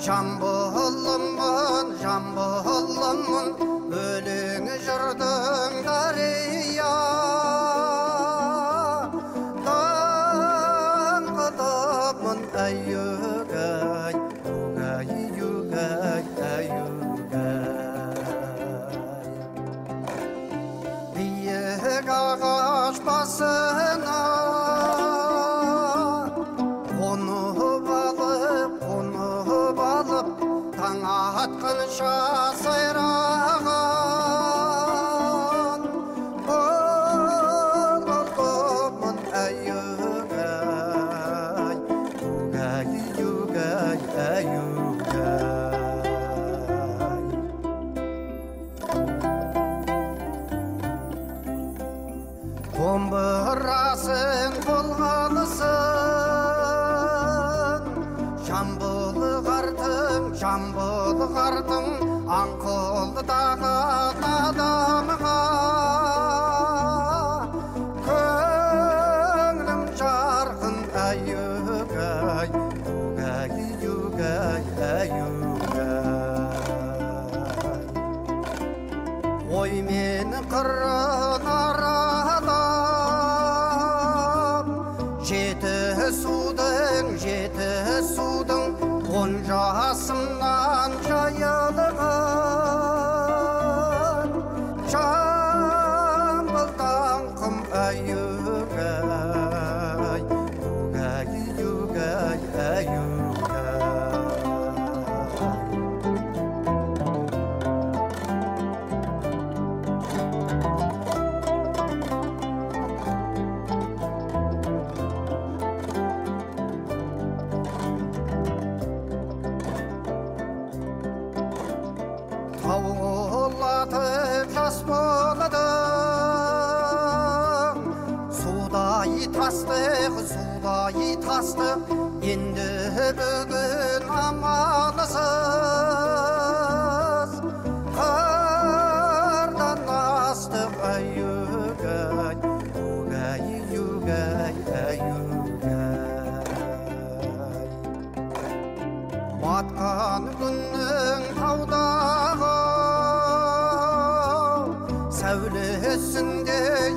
Жамбылымын, жамбылымын, өлеңі жырдың дария. Даңғыдымын әйюгай, югай, югай, әйюгай. Биік ағаш басына таң атқанша сайраған болдымын әйюгай, югай, югай, әйюгай. Домбырасың болғанысың, жамбылы қартың аңқылдағы адамға. Көңілім жарқын әйюгай, югай, югай, әйюгай. Ой мені қырын арадап, жеті судың он жасымнан жайылған жамбылдан құм әйюгай, югай, югай, әйюгай. Таулатып жас боладың, судай тастық, енді бүгін амалсыз. Қардан астық әйюгай, югай, югай, әйюгай. Батқан күннің таудағы сәулесіндей